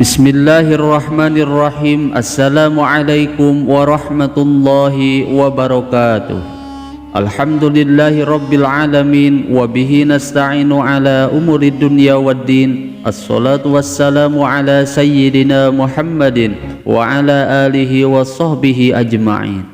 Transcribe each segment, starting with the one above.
Bismillahirrahmanirrahim. Assalamualaikum warahmatullahi wabarakatuh. Alhamdulillahi rabbil alamin. Wabihi nasta'inu ala umuri dunya waddin. Assalatu wassalamu ala sayyidina Muhammadin wa ala alihi wa sahbihi ajma'in.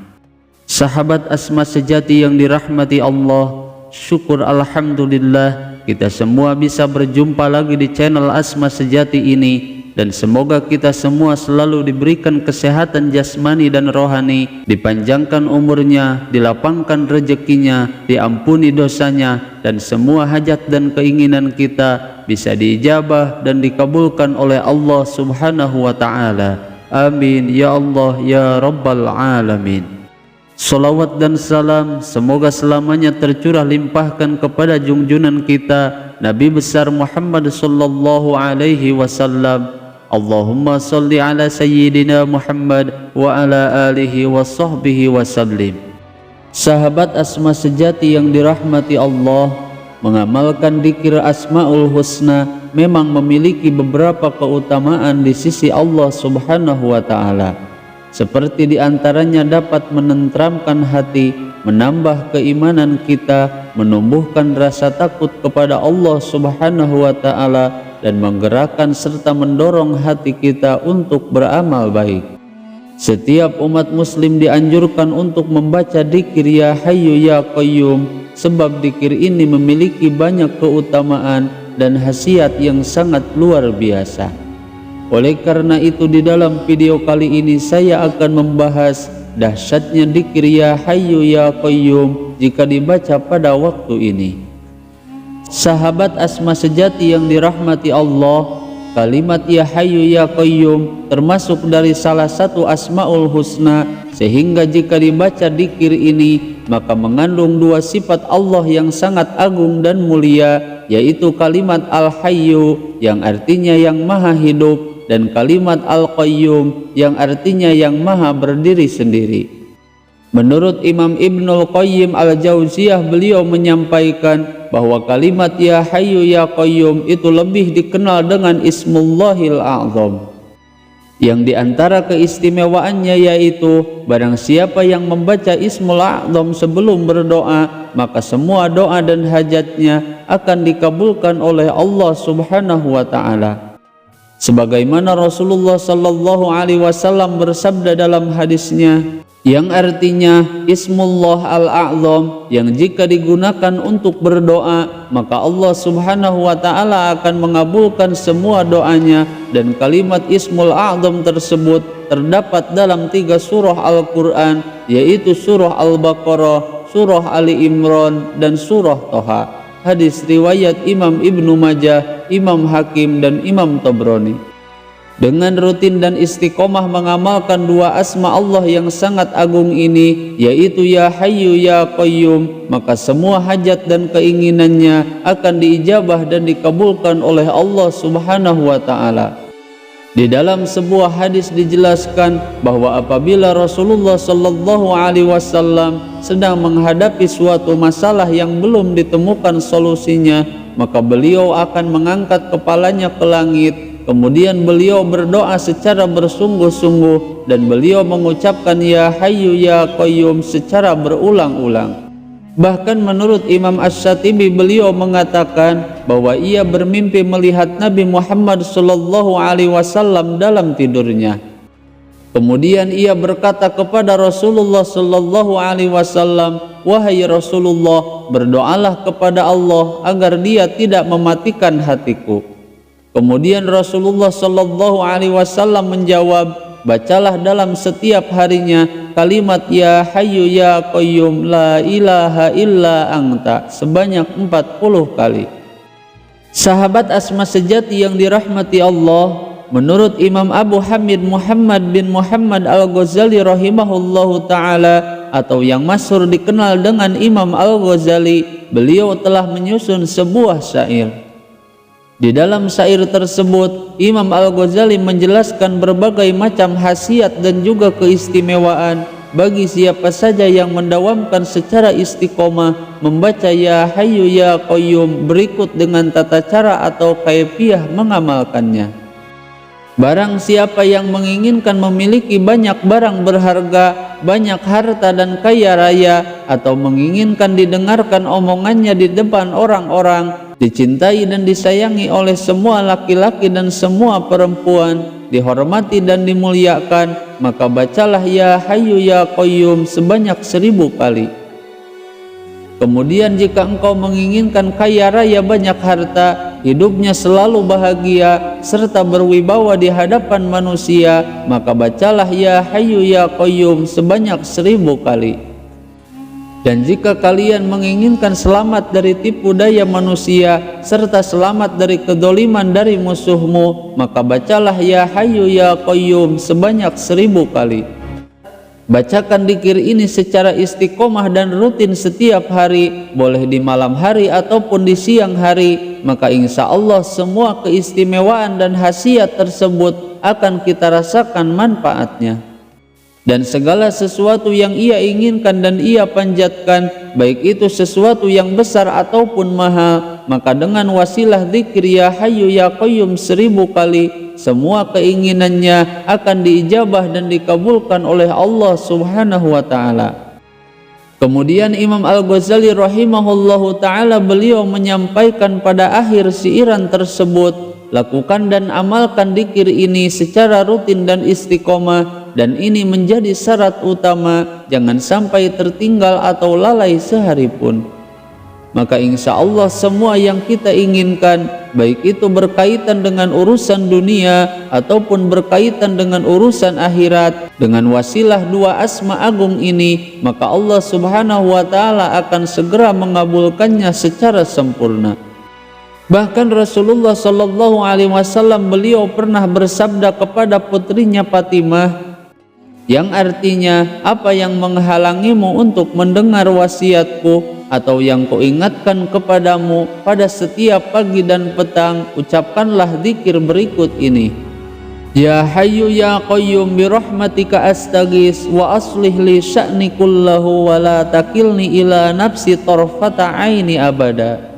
Sahabat Asma sejati yang dirahmati Allah, syukur alhamdulillah kita semua bisa berjumpa lagi di channel Asma Sejati ini. Dan semoga kita semua selalu diberikan kesehatan jasmani dan rohani, dipanjangkan umurnya, dilapangkan rezekinya, diampuni dosanya, dan semua hajat dan keinginan kita bisa diijabah dan dikabulkan oleh Allah Subhanahu wa Ta'ala. Amin ya Allah ya Rabbal Alamin. Salawat dan salam semoga selamanya tercurah limpahkan kepada junjunan kita Nabi besar Muhammad sallallahu alaihi wasallam. Allahumma salli ala sayyidina Muhammad wa ala alihi wa sahbihi wa sallim. Sahabat Asma sejati yang dirahmati Allah, mengamalkan dzikir Asmaul Husna memang memiliki beberapa keutamaan di sisi Allah Subhanahu wa Ta'ala. Seperti diantaranya dapat menenteramkan hati, menambah keimanan kita, menumbuhkan rasa takut kepada Allah Subhanahu wa Ta'ala, dan menggerakkan serta mendorong hati kita untuk beramal baik. Setiap umat muslim dianjurkan untuk membaca dzikir Ya Hayyu Ya Qayyum, sebab dzikir ini memiliki banyak keutamaan dan khasiat yang sangat luar biasa. Oleh karena itu di dalam video kali ini saya akan membahas dahsyatnya dzikir Ya Hayyu Ya Qayyum jika dibaca pada waktu ini. Sahabat Asma sejati yang dirahmati Allah, kalimat Ya Hayyu Ya Qayyum termasuk dari salah satu Asmaul Husna, sehingga jika dibaca dzikir ini maka mengandung dua sifat Allah yang sangat agung dan mulia, yaitu kalimat Al-Hayyu yang artinya yang maha hidup dan kalimat Al-Qayyum yang artinya yang maha berdiri sendiri. Menurut Imam Ibnul Qayyim Al-Jauziyah, beliau menyampaikan bahwa kalimat Ya Hayyu Ya Qayyum itu lebih dikenal dengan Ismullahil A'zam, yang diantara keistimewaannya yaitu barang siapa yang membaca Ismul A'zam sebelum berdoa, maka semua doa dan hajatnya akan dikabulkan oleh Allah Subhanahu wa Ta'ala. Sebagaimana Rasulullah sallallahu alaihi wasallam bersabda dalam hadisnya, yang artinya Ismullah Al-A'zam, yang jika digunakan untuk berdoa maka Allah Subhanahu wa Ta'ala akan mengabulkan semua doanya. Dan kalimat Ismul A'zam tersebut terdapat dalam 3 surah Al-Quran, yaitu surah Al-Baqarah, surah Ali Imran, dan surah Toha. Hadis riwayat Imam Ibnu Majah, Imam Hakim, dan Imam Tabrani. Dengan rutin dan istiqomah mengamalkan dua asma Allah yang sangat agung ini, yaitu Ya Hayyu Ya Qayyum, maka semua hajat dan keinginannya akan diijabah dan dikabulkan oleh Allah Subhanahu wa Ta'ala. Di dalam sebuah hadis dijelaskan bahwa apabila Rasulullah sallallahu alaihi wasallam sedang menghadapi suatu masalah yang belum ditemukan solusinya, maka beliau akan mengangkat kepalanya ke langit. Kemudian beliau berdoa secara bersungguh-sungguh dan beliau mengucapkan Ya Hayyu Ya Qayyum secara berulang-ulang. Bahkan menurut Imam Asy-Syatibi, beliau mengatakan bahwa ia bermimpi melihat Nabi Muhammad sallallahu alaihi wasallam dalam tidurnya. Kemudian ia berkata kepada Rasulullah sallallahu alaihi wasallam, "Wahai Rasulullah, berdoalah kepada Allah agar Dia tidak mematikan hatiku." Kemudian Rasulullah sallallahu alaihi wasallam menjawab, "Bacalah dalam setiap harinya kalimat Ya Hayyu Ya Qayyum la ilaha illa anta sebanyak 40 kali." Sahabat Asma sejati yang dirahmati Allah, menurut Imam Abu Hamid Muhammad bin Muhammad Al-Ghazali rahimahullahu ta'ala, atau yang masyhur dikenal dengan Imam Al-Ghazali, beliau telah menyusun sebuah syair. Di dalam syair tersebut, Imam Al-Ghazali menjelaskan berbagai macam khasiat dan juga keistimewaan bagi siapa saja yang mendawamkan secara istiqomah membaca Ya Hayyu Ya Qayyum berikut dengan tata cara atau kaifiah mengamalkannya. Barang siapa yang menginginkan memiliki banyak barang berharga, banyak harta dan kaya raya, atau menginginkan didengarkan omongannya di depan orang-orang, dicintai dan disayangi oleh semua laki-laki dan semua perempuan, dihormati dan dimuliakan, maka bacalah Ya Hayyu Ya Qayyum sebanyak 1000 kali. Kemudian jika engkau menginginkan kaya raya banyak harta, hidupnya selalu bahagia, serta berwibawa di hadapan manusia, maka bacalah Ya Hayyu Ya Qayyum sebanyak 1000 kali. Dan jika kalian menginginkan selamat dari tipu daya manusia, serta selamat dari kedoliman dari musuhmu, maka bacalah Ya Hayyu Ya Qayyum sebanyak 1000 kali. Bacakan dzikir ini secara istiqomah dan rutin setiap hari, boleh di malam hari ataupun di siang hari, maka insya Allah semua keistimewaan dan khasiat tersebut akan kita rasakan manfaatnya. Dan segala sesuatu yang ia inginkan dan ia panjatkan, baik itu sesuatu yang besar ataupun mahal, maka dengan wasilah dzikir Ya Hayyu Ya Qayyum 1000 kali, semua keinginannya akan diijabah dan dikabulkan oleh Allah Subhanahu wa Ta'ala. Kemudian Imam Al-Ghazali rahimahullahu ta'ala beliau menyampaikan pada akhir siiran tersebut, lakukan dan amalkan dzikir ini secara rutin dan istiqomah, dan ini menjadi syarat utama, jangan sampai tertinggal atau lalai sehari pun. Maka insya Allah semua yang kita inginkan, baik itu berkaitan dengan urusan dunia ataupun berkaitan dengan urusan akhirat, dengan wasilah dua asma agung ini, maka Allah Subhanahu wa Ta'ala akan segera mengabulkannya secara sempurna. Bahkan Rasulullah Sallallahu Alaihi Wasallam beliau pernah bersabda kepada putrinya Fatimah, yang artinya, apa yang menghalangimu untuk mendengar wasiatku atau yang kuingatkan kepadamu pada setiap pagi dan petang, ucapkanlah dzikir berikut ini. Ya Hayyu Ya Qayyum bi rahmatika astaghis wa aslih li sya'ni kullahu wa la takilni ila nafsi tarfata aini abada.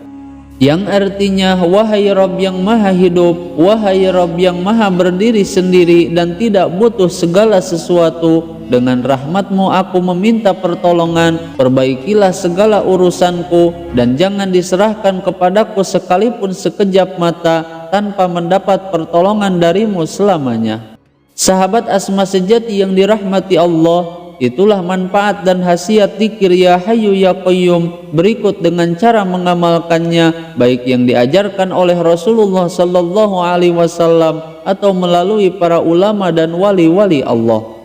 Yang artinya, wahai Rabb yang maha hidup, wahai Rabb yang maha berdiri sendiri dan tidak butuh segala sesuatu, dengan rahmatmu aku meminta pertolongan, perbaikilah segala urusanku, dan jangan diserahkan kepadaku sekalipun sekejap mata tanpa mendapat pertolongan darimu selamanya. Sahabat Asma sejati yang dirahmati Allah, itulah manfaat dan khasiat dzikir Ya Hayyu Ya Qayyum berikut dengan cara mengamalkannya, baik yang diajarkan oleh Rasulullah Sallallahu Alaihi Wasallam atau melalui para ulama dan wali-wali Allah.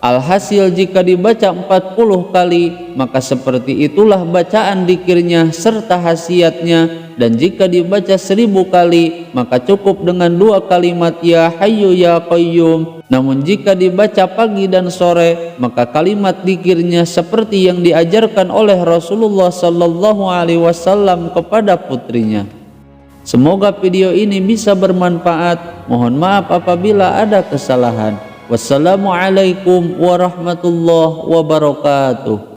Alhasil jika dibaca 40 kali, maka seperti itulah bacaan dzikirnya serta khasiatnya, dan jika dibaca 1000 kali, maka cukup dengan 2 kalimat Ya Hayyu Ya Qayyum. Namun jika dibaca pagi dan sore, maka kalimat dzikirnya seperti yang diajarkan oleh Rasulullah Sallallahu Alaihi Wasallam kepada putrinya. Semoga video ini bisa bermanfaat. Mohon maaf apabila ada kesalahan. Wassalamualaikum warahmatullahi wabarakatuh.